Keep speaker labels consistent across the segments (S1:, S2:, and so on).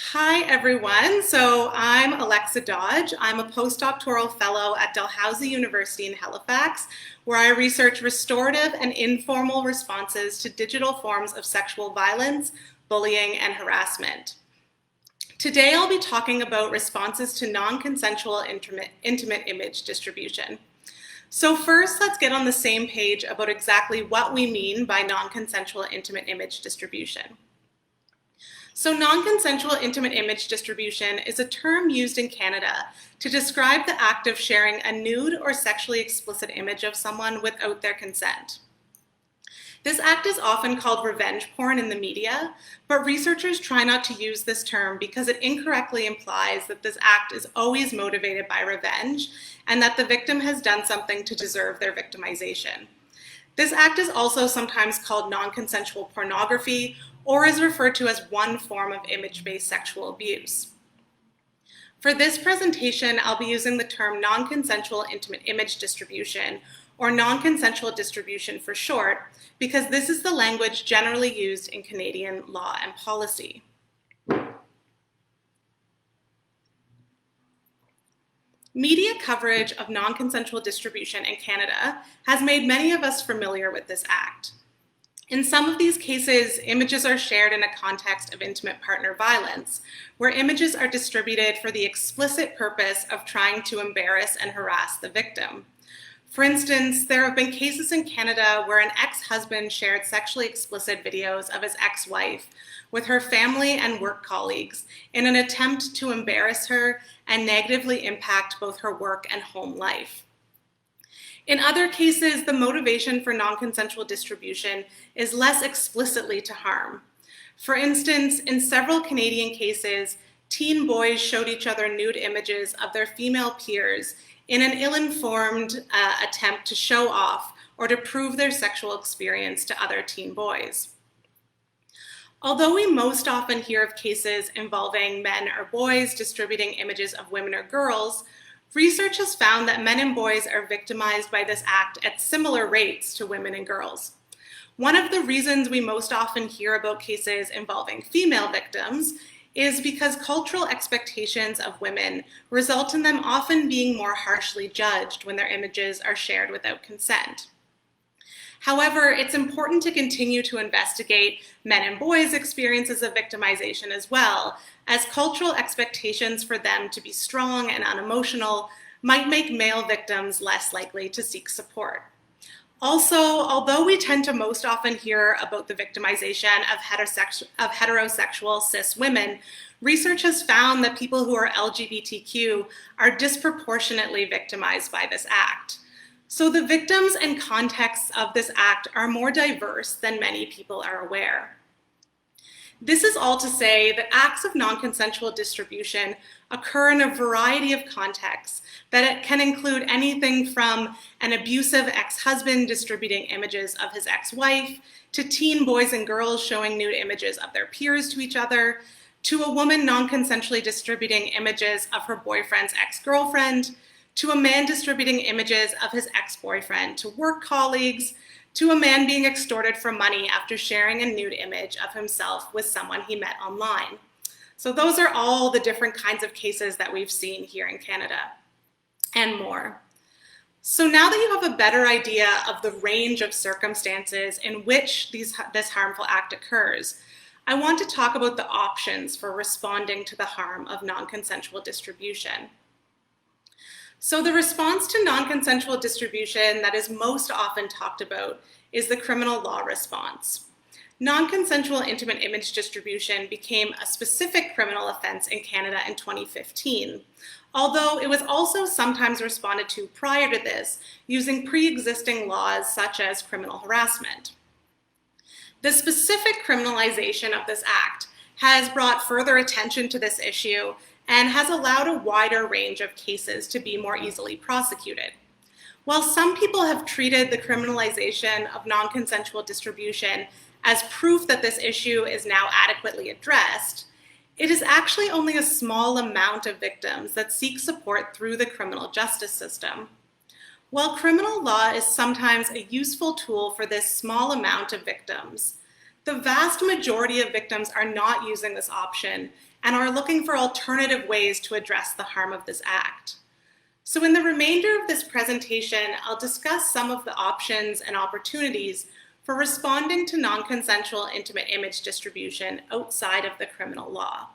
S1: Hi everyone, so I'm Alexa Dodge. I'm a postdoctoral fellow at Dalhousie University in Halifax, where I research restorative and informal responses to digital forms of sexual violence, bullying, and harassment. Today I'll be talking about responses to non-consensual intimate image distribution. So first, let's get on the same page about exactly what we mean by non-consensual intimate image distribution. So non-consensual intimate image distribution is a term used in Canada to describe the act of sharing a nude or sexually explicit image of someone without their consent. This act is often called revenge porn in the media, but researchers try not to use this term because it incorrectly implies that this act is always motivated by revenge and that the victim has done something to deserve their victimization. This act is also sometimes called non-consensual pornography, or is referred to as one form of image-based sexual abuse. For this presentation, I'll be using the term non-consensual intimate image distribution, or non-consensual distribution for short, because this is the language generally used in Canadian law and policy. Media coverage of non-consensual distribution in Canada has made many of us familiar with this act. In some of these cases, images are shared in a context of intimate partner violence, where images are distributed for the explicit purpose of trying to embarrass and harass the victim. For instance, there have been cases in Canada where an ex-husband shared sexually explicit videos of his ex-wife with her family and work colleagues in an attempt to embarrass her and negatively impact both her work and home life. In other cases, the motivation for non-consensual distribution is less explicitly to harm. For instance, in several Canadian cases, teen boys showed each other nude images of their female peers in an ill-informed attempt to show off or to prove their sexual experience to other teen boys. Although we most often hear of cases involving men or boys distributing images of women or girls, research has found that men and boys are victimized by this act at similar rates to women and girls. One of the reasons we most often hear about cases involving female victims is because cultural expectations of women result in them often being more harshly judged when their images are shared without consent. However, it's important to continue to investigate men and boys' experiences of victimization as well, as cultural expectations for them to be strong and unemotional might make male victims less likely to seek support. Also, although we tend to most often hear about the victimization of heterosexual cis women, research has found that people who are LGBTQ are disproportionately victimized by this act. So the victims and contexts of this act are more diverse than many people are aware. This is all to say that acts of non-consensual distribution occur in a variety of contexts that it can include anything from an abusive ex-husband distributing images of his ex-wife, to teen boys and girls showing nude images of their peers to each other, to a woman non-consensually distributing images of her boyfriend's ex-girlfriend, to a man distributing images of his ex-boyfriend to work colleagues, to a man being extorted for money after sharing a nude image of himself with someone he met online. So those are all the different kinds of cases that we've seen here in Canada, and more. So now that you have a better idea of the range of circumstances in which this harmful act occurs, I want to talk about the options for responding to the harm of non-consensual distribution. So the response to non-consensual distribution that is most often talked about is the criminal law response. Non-consensual intimate image distribution became a specific criminal offence in Canada in 2015, although it was also sometimes responded to prior to this using pre-existing laws such as criminal harassment. The specific criminalization of this act has brought further attention to this issue and has allowed a wider range of cases to be more easily prosecuted. While some people have treated the criminalization of non-consensual distribution as proof that this issue is now adequately addressed, it is actually only a small amount of victims that seek support through the criminal justice system. While criminal law is sometimes a useful tool for this small amount of victims, the vast majority of victims are not using this option and are looking for alternative ways to address the harm of this act. So in the remainder of this presentation, I'll discuss some of the options and opportunities for responding to non-consensual intimate image distribution outside of the criminal law.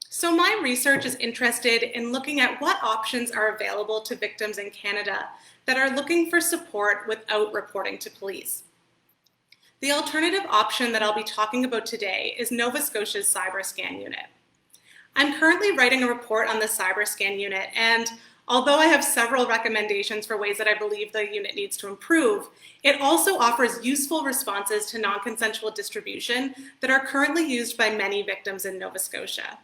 S1: So my research is interested in looking at what options are available to victims in Canada that are looking for support without reporting to police. The alternative option that I'll be talking about today is Nova Scotia's CyberScan unit. I'm currently writing a report on the CyberScan unit, and although I have several recommendations for ways that I believe the unit needs to improve, it also offers useful responses to non-consensual distribution that are currently used by many victims in Nova Scotia.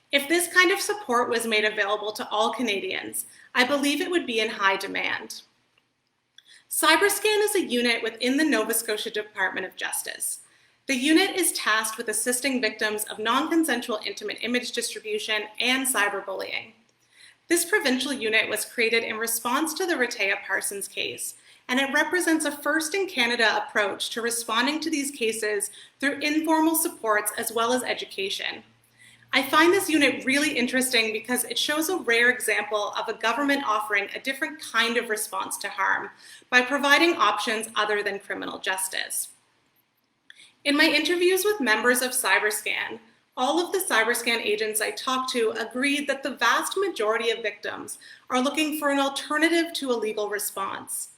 S1: If this kind of support was made available to all Canadians, I believe it would be in high demand. CyberScan is a unit within the Nova Scotia Department of Justice. The unit is tasked with assisting victims of non-consensual intimate image distribution and cyberbullying. This provincial unit was created in response to the Rehtaeh Parsons case, and it represents a first in Canada approach to responding to these cases through informal supports as well as education. I find this unit really interesting because it shows a rare example of a government offering a different kind of response to harm by providing options other than criminal justice. In my interviews with members of CyberScan, all of the CyberScan agents I talked to agreed that the vast majority of victims are looking for an alternative to a legal response.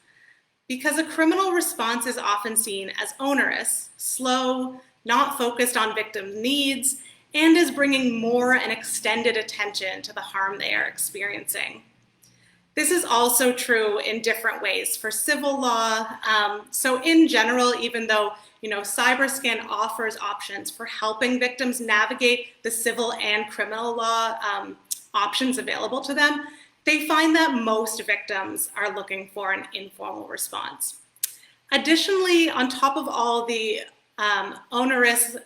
S1: Because a criminal response is often seen as onerous, slow, not focused on victims' needs, and is bringing more and extended attention to the harm they are experiencing. This is also true in different ways for civil law. So in general, even though CyberScan offers options for helping victims navigate the civil and criminal law options available to them, they find that most victims are looking for an informal response. Additionally, on top of all the onerous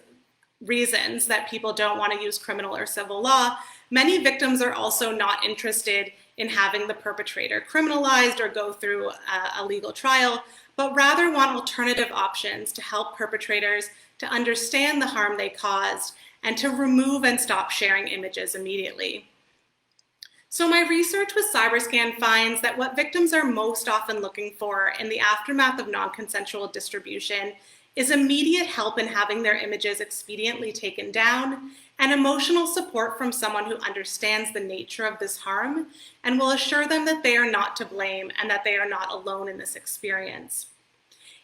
S1: reasons that people don't want to use criminal or civil law, many victims are also not interested in having the perpetrator criminalized or go through a legal trial, but rather want alternative options to help perpetrators to understand the harm they caused and to remove and stop sharing images immediately. So my research with CyberScan finds that what victims are most often looking for in the aftermath of non-consensual distribution is immediate help in having their images expediently taken down and emotional support from someone who understands the nature of this harm and will assure them that they are not to blame and that they are not alone in this experience.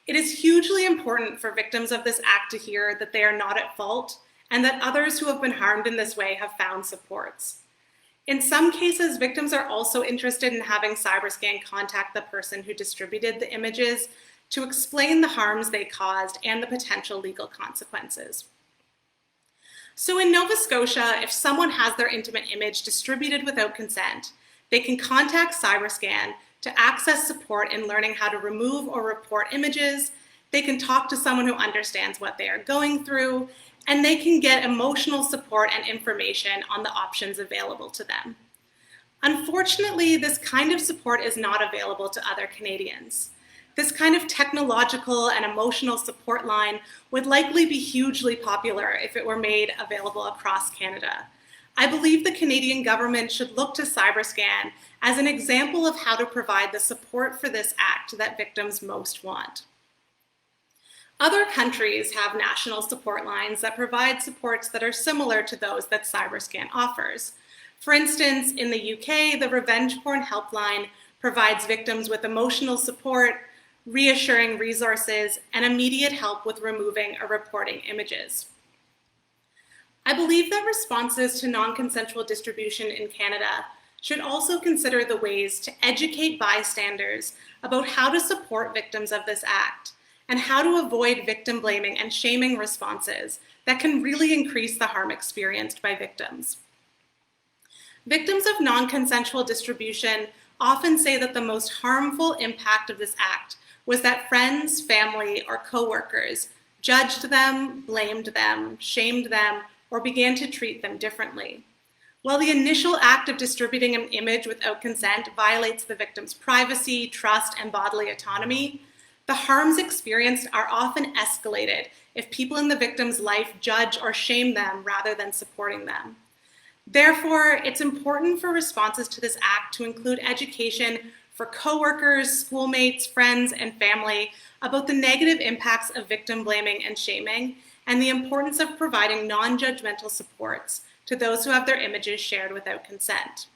S1: It is hugely important for victims of this act to hear that they are not at fault and that others who have been harmed in this way have found supports. In some cases, victims are also interested in having CyberScan contact the person who distributed the images to explain the harms they caused and the potential legal consequences. So in Nova Scotia, if someone has their intimate image distributed without consent, they can contact CyberScan to access support in learning how to remove or report images. They can talk to someone who understands what they are going through, and they can get emotional support and information on the options available to them. Unfortunately, this kind of support is not available to other Canadians. This kind of technological and emotional support line would likely be hugely popular if it were made available across Canada. I believe the Canadian government should look to CyberScan as an example of how to provide the support for this act that victims most want. Other countries have national support lines that provide supports that are similar to those that CyberScan offers. For instance, in the UK, the Revenge Porn Helpline provides victims with emotional support, reassuring resources, and immediate help with removing or reporting images. I believe that responses to non-consensual distribution in Canada should also consider the ways to educate bystanders about how to support victims of this act and how to avoid victim blaming and shaming responses that can really increase the harm experienced by victims. Victims of non-consensual distribution often say that the most harmful impact of this act was that friends, family, or coworkers judged them, blamed them, shamed them, or began to treat them differently. While the initial act of distributing an image without consent violates the victim's privacy, trust, and bodily autonomy, the harms experienced are often escalated if people in the victim's life judge or shame them rather than supporting them. Therefore, it's important for responses to this act to include education for coworkers, schoolmates, friends, and family about the negative impacts of victim blaming and shaming, and the importance of providing non-judgmental supports to those who have their images shared without consent.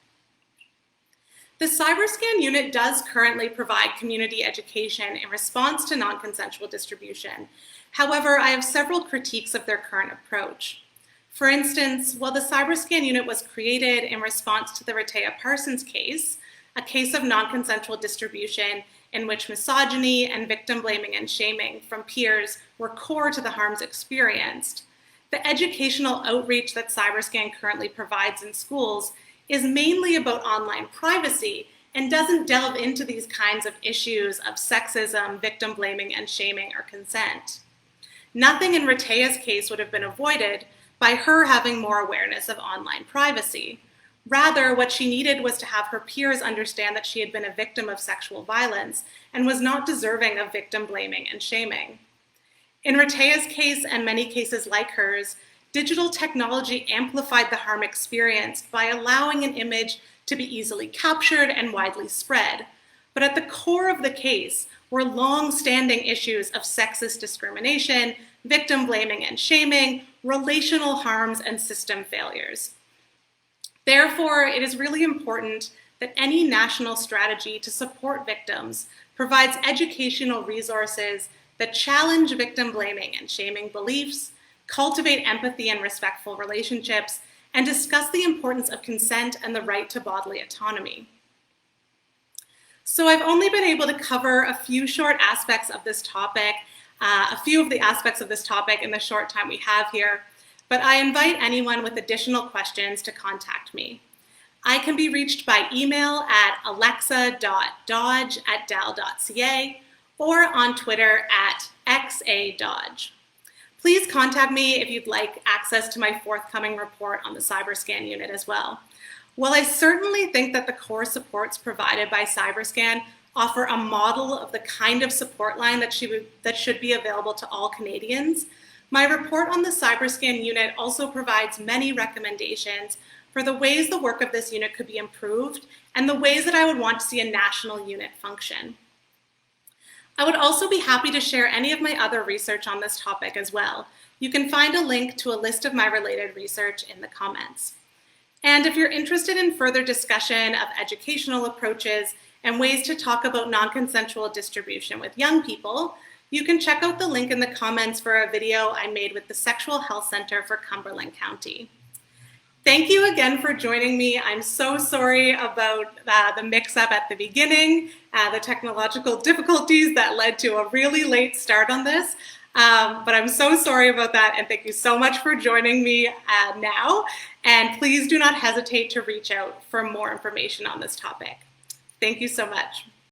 S1: The CyberScan unit does currently provide community education in response to non-consensual distribution. However, I have several critiques of their current approach. For instance, while the CyberScan unit was created in response to the Rehtaeh Parsons case, a case of non-consensual distribution in which misogyny and victim blaming and shaming from peers were core to the harms experienced, the educational outreach that CyberScan currently provides in schools is mainly about online privacy and doesn't delve into these kinds of issues of sexism, victim blaming and shaming, or consent. Nothing in Rehtaeh's case would have been avoided by her having more awareness of online privacy. Rather, what she needed was to have her peers understand that she had been a victim of sexual violence and was not deserving of victim blaming and shaming. In Rehtaeh's case and many cases like hers, digital technology amplified the harm experienced by allowing an image to be easily captured and widely spread. But at the core of the case were long-standing issues of sexist discrimination, victim blaming and shaming, relational harms, and system failures. Therefore, it is really important that any national strategy to support victims provides educational resources that challenge victim blaming and shaming beliefs, cultivate empathy and respectful relationships, and discuss the importance of consent and the right to bodily autonomy. So I've only been able to cover a few short aspects of this topic, a few of the aspects of this topic in the short time we have here, but I invite anyone with additional questions to contact me. I can be reached by email at alexa.dodge@dal.ca or on Twitter at xadodge. Please contact me if you'd like access to my forthcoming report on the CyberScan unit as well. While I certainly think that the core supports provided by CyberScan offer a model of the kind of support line that should be available to all Canadians, my report on the CyberScan unit also provides many recommendations for the ways the work of this unit could be improved and the ways that I would want to see a national unit function. I would also be happy to share any of my other research on this topic as well. You can find a link to a list of my related research in the comments. And if you're interested in further discussion of educational approaches and ways to talk about non-consensual distribution with young people, you can check out the link in the comments for a video I made with the Sexual Health Center for Cumberland County. Thank you again for joining me. I'm so sorry about the mix-up at the beginning, the technological difficulties that led to a really late start on this. But I'm so sorry about that, and thank you so much for joining me now. And please do not hesitate to reach out for more information on this topic. Thank you so much.